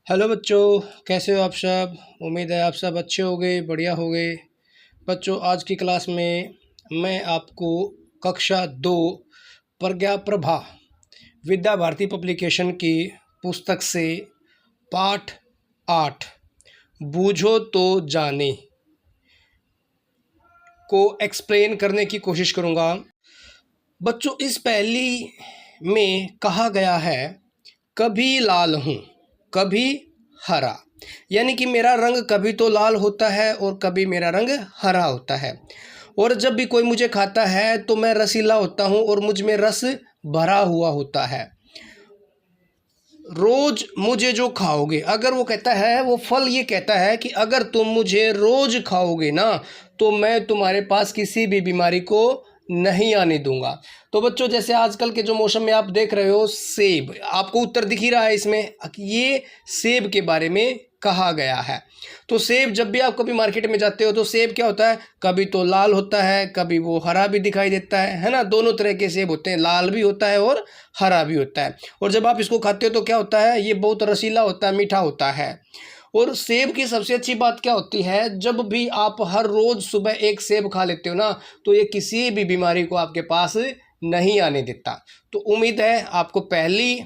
Hello बच्चों, कैसे हो आप सब। उम्मीद है आप सब अच्छे होंगे, बढ़िया होंगे। बच्चों, आज की क्लास में मैं आपको कक्षा 2 प्रज्ञा प्रभा विद्या भारती पब्लिकेशन की पुस्तक से पाठ 8 बूझो तो जाने को एक्सप्लेन करने की कोशिश करूँगा। बच्चों, इस पहेली में कहा गया है कभी लाल हूँ कभी हरा, यानी कि मेरा रंग कभी तो लाल होता है और कभी मेरा रंग हरा होता है। और जब भी कोई मुझे खाता है तो मैं रसीला होता हूँ और मुझ में रस भरा हुआ होता है। रोज मुझे जो खाओगे, अगर वो कहता है, वो फल ये कहता है कि अगर तुम मुझे रोज खाओगे ना तो मैं तुम्हारे पास किसी भी बीमारी को नहीं आने दूंगा। तो बच्चों, जैसे आजकल के जो मौसम में आप देख रहे हो, सेब, आपको उत्तर दिख ही रहा है इसमें, ये सेब के बारे में कहा गया है। तो सेब, जब भी आप कभी मार्केट में जाते हो तो सेब क्या होता है, कभी तो लाल होता है, कभी वो हरा भी दिखाई देता है ना। दोनों तरह के सेब होते हैं, लाल भी होता है और हरा भी होता है। और जब आप इसको खाते हो तो क्या होता है, ये बहुत रसीला होता है, मीठा होता है। और सेब की सबसे अच्छी बात क्या होती है, जब भी आप हर रोज सुबह एक सेब खा लेते हो ना तो ये किसी भी बीमारी को आपके पास नहीं आने देता। तो उम्मीद है आपको पहली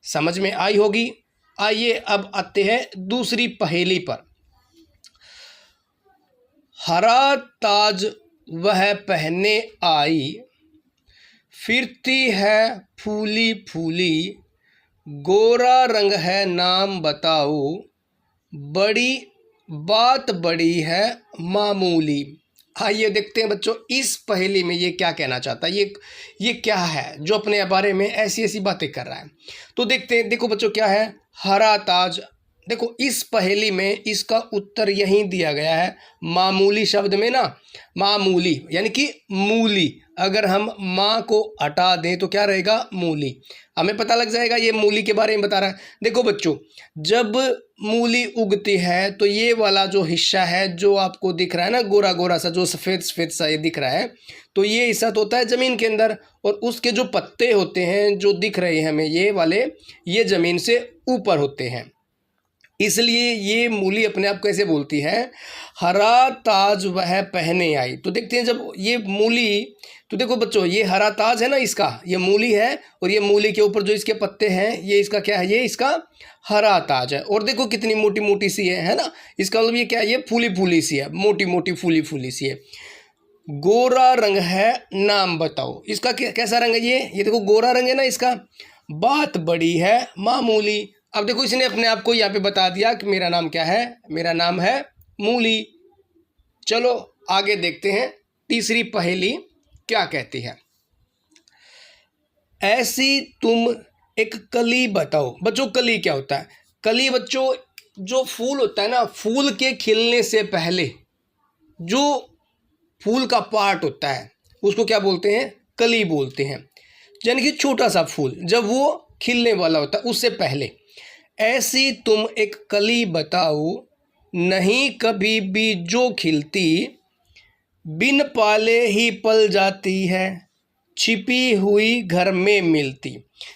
समझ में आई होगी। आइए अब आते हैं दूसरी पहेली पर। हरा ताज वह पहने आई, फिरती है फूली फूली, गोरा रंग है नाम बताओ, बड़ी बात बड़ी है मामूली। आइए देखते हैं बच्चों, इस पहेली में ये क्या कहना चाहता है, ये क्या है जो अपने बारे में ऐसी ऐसी बातें कर रहा है। तो देखते हैं। देखो बच्चों, क्या है हरा ताज। देखो, इस पहेली में इसका उत्तर यहीं दिया गया है, मामूली शब्द में ना। मामूली यानी कि मूली, अगर हम माँ को हटा दें तो क्या रहेगा, मूली। हमें पता लग जाएगा ये मूली के बारे में बता रहा है। देखो बच्चों, जब मूली उगती है तो ये वाला जो हिस्सा है जो आपको दिख रहा है ना, गोरा गोरा सा, जो सफ़ेद सफ़ेद सा ये दिख रहा है, तो ये हिस्सा तो होता है ज़मीन के अंदर। और उसके जो पत्ते होते हैं जो दिख रहे हैं हमें, ये वाले, ये ज़मीन से ऊपर होते हैं। इसलिए ये मूली अपने आप कैसे बोलती है, हरा ताज वह पहने आई। तो देखते हैं जब ये मूली, तो देखो बच्चों, ये हरा ताज है ना इसका, ये मूली है, और ये मूली के ऊपर जो इसके पत्ते हैं ये इसका क्या है, ये इसका हरा ताज है। और देखो कितनी मोटी मोटी सी है ना। इसका मतलब ये क्या है, ये फूली फूली सी है, मोटी मोटी फूली फूली सी है। गोरा रंग है नाम बताओ, इसका कैसा रंग है, ये देखो गोरा रंग है ना इसका। बात बड़ी है मामूली। अब देखो, इसने अपने आप को यहाँ पे बता दिया कि मेरा नाम क्या है, मेरा नाम है मूली। चलो आगे देखते हैं तीसरी पहेली क्या कहती है। ऐसी तुम एक कली बताओ। बच्चों, कली क्या होता है, कली बच्चों जो फूल होता है ना, फूल के खिलने से पहले जो फूल का पार्ट होता है उसको क्या बोलते हैं, कली बोलते हैं। यानी कि छोटा सा फूल जब वो खिलने वाला होता है उससे पहले। ऐसी तुम एक कली बताओ, नहीं कभी भी जो खिलती, बिन पाले ही पल जाती है, छिपी हुई घर में मिलती।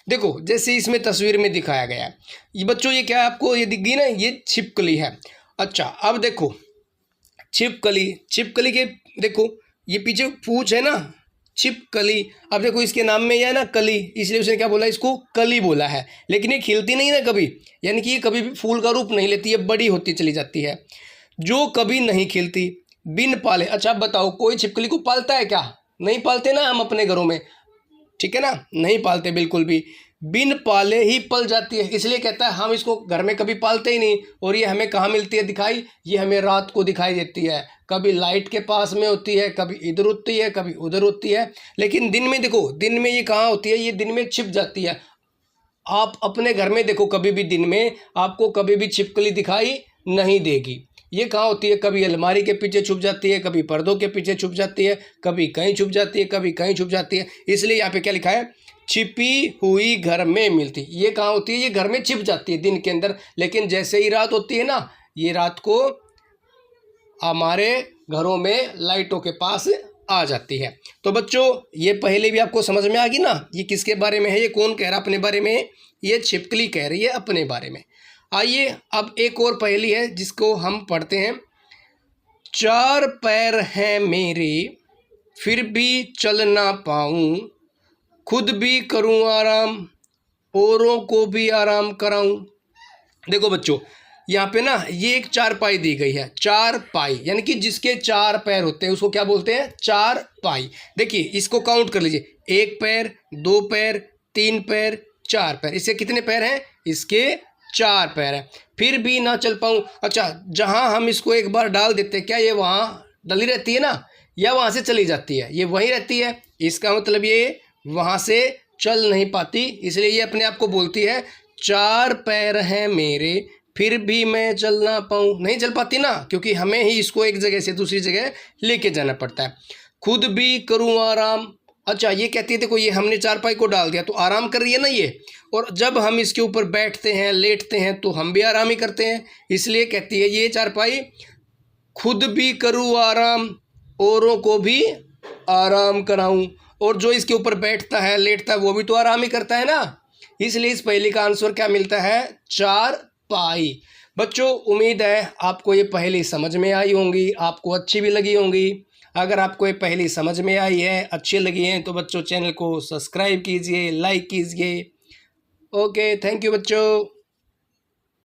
देखो, जैसे इसमें तस्वीर में दिखाया गया है, ये बच्चों ये क्या है, आपको ये दिख गई ना, ये छिपकली है। अच्छा, अब देखो छिपकली, छिपकली के देखो ये पीछे पूंछ है ना, छिपकली। अब देखो इसके नाम में यह है ना कली, इसलिए उसने क्या बोला, इसको कली बोला है। लेकिन ये खिलती नहीं ना कभी, यानी कि ये कभी भी फूल का रूप नहीं लेती है, बड़ी होती चली जाती है। जो कभी नहीं खिलती, बिन पाले। अच्छा आप बताओ, कोई छिपकली को पालता है क्या, नहीं पालते ना हम अपने घरों में, ठीक है ना, नहीं पालते बिल्कुल भी। बिन पाले ही पल जाती है, इसलिए कहता है हम इसको घर में कभी पालते ही नहीं। और ये हमें कहाँ मिलती है दिखाई, ये हमें रात को दिखाई देती है, कभी लाइट के पास में होती है, कभी इधर होती है, कभी उधर होती है। लेकिन दिन में देखो, दिन में ये कहाँ होती है, ये दिन में छिप जाती है। आप अपने घर में देखो, कभी भी दिन में आपको कभी भी छिपकली दिखाई नहीं देगी। ये कहाँ होती है, कभी अलमारी के पीछे छुप जाती है, कभी पर्दों के पीछे छुप जाती है, कभी कहीं छुप जाती है, कभी कहीं छुप जाती है। इसलिए यहाँ पे क्या लिखा है, छिपी हुई घर में मिलती। ये कहाँ होती है, ये घर में छिप जाती है दिन के अंदर, लेकिन जैसे ही रात होती है ना, ये रात को हमारे घरों में लाइटों के पास आ जाती है। तो बच्चों, ये पहले भी आपको समझ में आ गई ना, ये किसके बारे में है, ये कौन कह रहा अपने बारे में, ये छिपकली कह रही है अपने बारे में। आइए अब एक और पहेली है जिसको हम पढ़ते हैं। 4 पैर हैं मेरे फिर भी चल ना पाऊँ, खुद भी करूँ आराम औरों को भी आराम कराऊँ। देखो बच्चों, यहाँ पे ना ये एक चारपाई दी गई है। चारपाई यानी कि जिसके 4 पैर होते हैं उसको क्या बोलते हैं? चारपाई। देखिए इसको काउंट कर लीजिए, 1 पैर, 2 पैर, 3 पैर, 4 पैर। इसके कितने पैर हैं? इसके 4 पैर हैं। फिर भी ना चल पाऊँ। अच्छा, जहाँ हम इसको एक बार डाल देते हैं क्या ये वहाँ डली रहती है ना, या वहाँ से चली जाती है? ये वहीं रहती है। इसका मतलब ये वहाँ से चल नहीं पाती, इसलिए ये अपने आप को बोलती है 4 पैर हैं मेरे फिर भी मैं चल ना पाऊँ। नहीं चल पाती ना, क्योंकि हमें ही इसको एक जगह से दूसरी जगह लेके जाना पड़ता है। खुद भी करूँ आराम। अच्छा, ये कहती है देखो ये हमने चारपाई को डाल दिया तो आराम कर रही है ना ये, और जब हम इसके ऊपर बैठते हैं लेटते हैं तो हम भी आराम ही करते हैं। इसलिए कहती है ये चारपाई खुद भी करूँ आराम औरों को भी आराम कराऊं। और जो इसके ऊपर बैठता है लेटता है वो भी तो आराम ही करता है ना। इसलिए इस पहेली का आंसर क्या मिलता है? 4 पाई। बच्चों उम्मीद है आपको ये पहेली समझ में आई होंगी, आपको अच्छी भी लगी होंगी। अगर आपको ये पहेली समझ में आई है, अच्छी लगी है, तो बच्चों चैनल को सब्सक्राइब कीजिए, लाइक कीजिए। ओके, थैंक यू बच्चों।